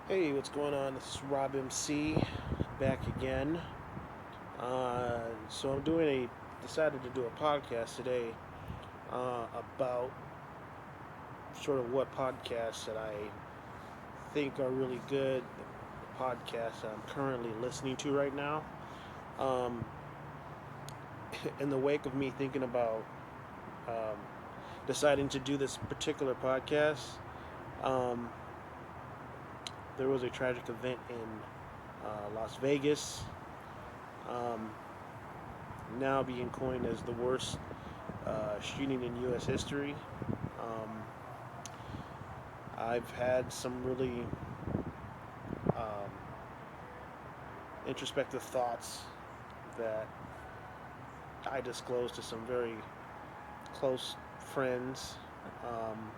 Hey, what's going on? This is Rob MC back again. So I'm decided to do a podcast today about sort of what podcasts that I think are really good, the podcasts that I'm currently listening to right now. Um, in the wake of me thinking about um, deciding to do this particular podcast, um, there was a tragic event in Las Vegas, um, now being coined as the worst shooting in U.S. history. Um, I've had some really um, introspective thoughts that I disclosed to some very close friends um,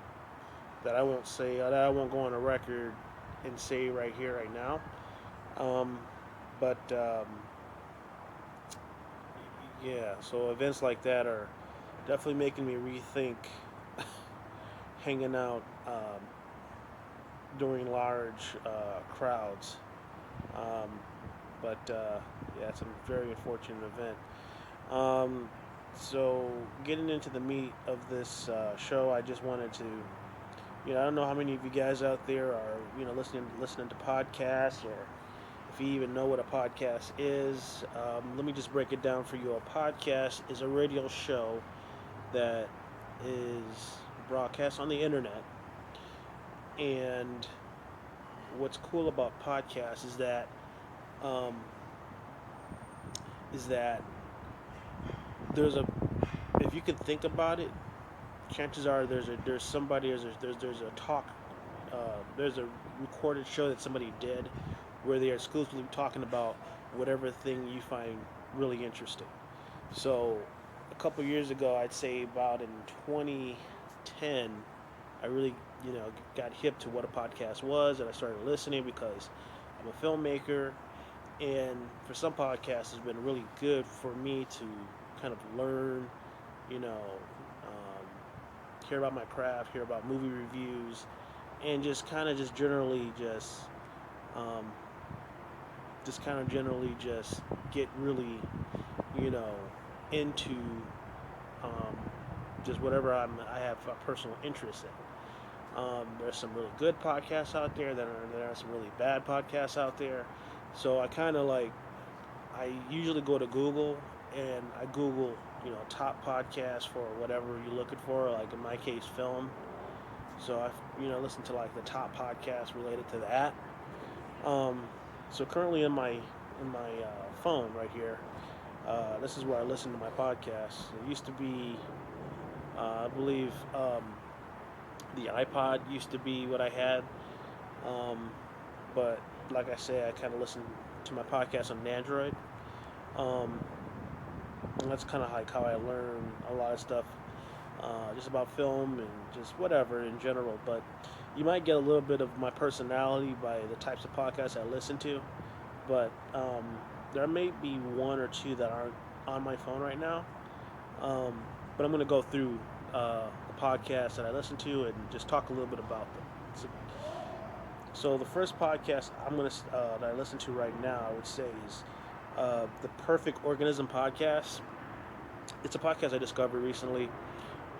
that I won't go on a record and say right here, right now. Um, but yeah, so events like that are definitely making me rethink hanging out during large crowds. Um, but yeah, it's a very unfortunate event. Um, so getting into the meat of this show, I just wanted to, I don't know how many of you guys out there are, listening to podcasts, or if you even know what a podcast is. Let me just break it down for you. A podcast is a radio show that is broadcast on the internet, and what's cool about podcasts um, is that there's a if you can think about it, chances are there's a talk, there's a recorded show that somebody did where they are exclusively talking about whatever thing you find really interesting. So a couple years ago, I'd say about in 2010, I really got hip to what a podcast was, and I started listening because I'm a filmmaker, and for some podcasts, it's been really good for me to kind of learn, you know, hear about my craft, hear about movie reviews, and just kind of um, just kind of generally just get really, you know, into um, just whatever I have a personal interest in. There's some really good podcasts out there. There are some really bad podcasts out there. So I usually go to Google and I Google, top podcasts for whatever you're looking for. Like in my case, film. So I, listen to like the top podcasts related to that. Um, so currently in my phone right here, this is where I listen to my podcasts. It used to be, I believe, the iPod used to be what I had, um, but like I say, I kind of listen to my podcast on an Android. Um, and that's kind of like how I learn a lot of stuff, just about film and just whatever in general. But you might get a little bit of my personality by the types of podcasts I listen to. But there may be one or two that aren't on my phone right now. Um, but I'm going to go through the podcasts that I listen to and just talk a little bit about them. So the first podcast that I listen to right now, I would say, is the Perfect Organism podcast. It's a podcast I discovered recently,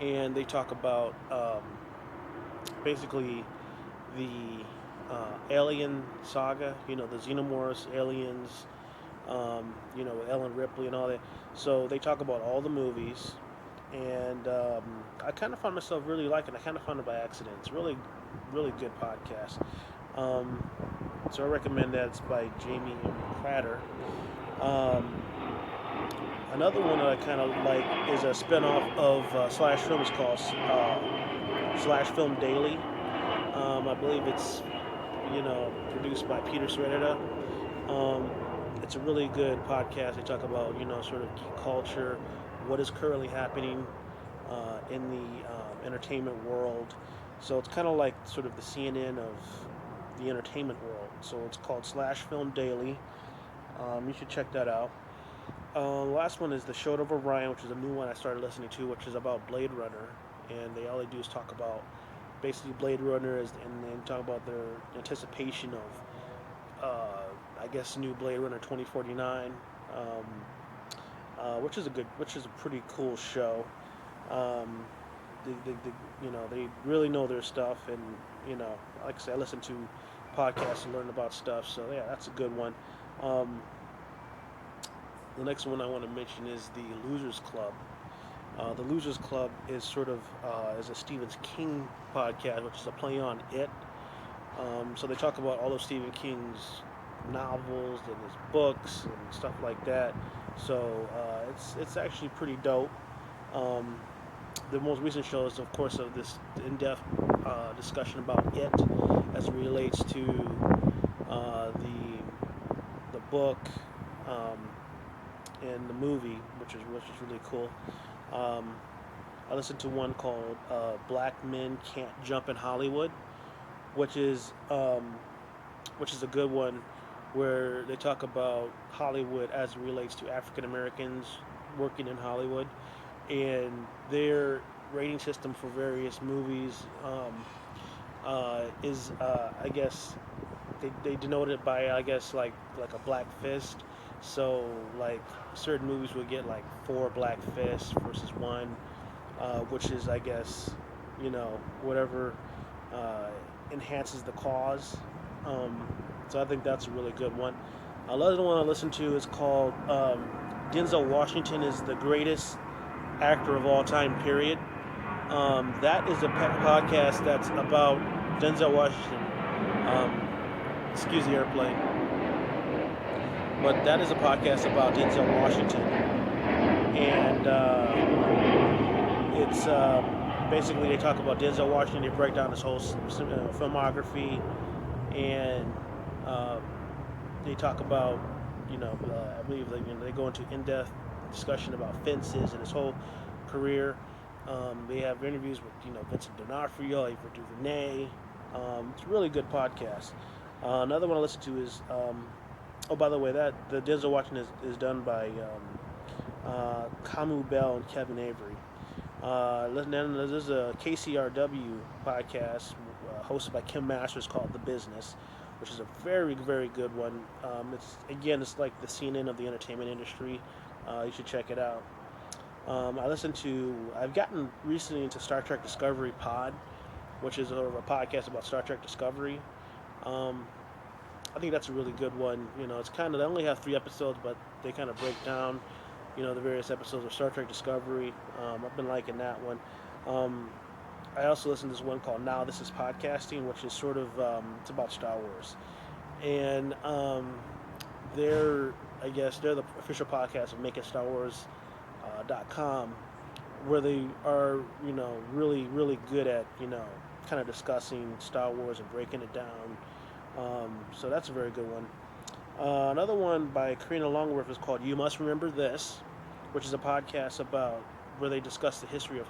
and they talk about basically the alien saga. The xenomorphs, aliens. With Ellen Ripley and all that. So they talk about all the movies, and I kind of found myself really liking it. I kind of found it by accident. It's really, really good podcast. Um, so I recommend that. It's by Jamie M. Prater. Um, Another one that I kind of like is a spinoff of Slash Film. It's called Slash Film Daily. I believe it's produced by Peter Sredda. Um, it's a really good podcast. They talk about sort of geek culture, what is currently happening in the entertainment world. So it's kind of like sort of the CNN of the entertainment world. So it's called Slash Film Daily. You should check that out. Last one is the Show of Orion, which is a new one I started listening to, which is about Blade Runner, and all they do is talk about basically Blade Runner, and then talk about their anticipation of, I guess, new Blade Runner 2049, which is a pretty cool show. Um, they really know their stuff, and like I said, I listen to podcasts to learn about stuff. So yeah, that's a good one. Um, the next one I want to mention is the Losers Club. The Losers Club is sort of is a Stephen King podcast, which is a play on it. So they talk about all of Stephen King's novels and his books and stuff like that. So it's actually pretty dope. Um, the most recent show is, of course, of this in-depth discussion about it as it relates to the book um, and the movie, which is really cool. Um, I listened to one called "Black Men Can't Jump in Hollywood," which is um, which is a good one, where they talk about Hollywood as it relates to African Americans working in Hollywood and their rating system for various movies is I guess they denote it by, I guess, like a black fist. So like certain movies will get like four black fists versus one, which is, I guess, whatever uh, enhances the cause. Um, so I think that's a really good one. Another one I listen to is called Denzel Washington is the greatest actor of all time. Period. That is a podcast that's about Denzel Washington. Um, excuse the airplane, but that is a podcast about Denzel Washington, and it's basically they talk about Denzel Washington. They break down his whole filmography, and um, they talk about, I believe they go into in-depth discussion about fences and his whole career. They have interviews with Vincent D'Onofrio, Ava DuVernay. It's a really good podcast. Another one I listen to is oh, by the way, that the Denzel Washington is done by Camu Bell and Kevin Avery. Then there's a KCRW podcast hosted by Kim Masters called The Business, which is a very, very good one. It's like the CNN of the entertainment industry. You should check it out. I've gotten recently into Star Trek Discovery Pod, which is sort of a podcast about Star Trek Discovery. Um, I think that's a really good one. It's kind of, they only have 3 episodes, but they kind of break down, the various episodes of Star Trek Discovery. I've been liking that one. Um, I also listen to this one called Now This Is Podcasting, which is sort of, it's about Star Wars. And they're the official podcast of MakeItStarWars.com, where they are, really, really good at, kind of discussing Star Wars and breaking it down. So that's a very good one. Another one by Karina Longworth is called You Must Remember This, which is a podcast about where they discuss the history of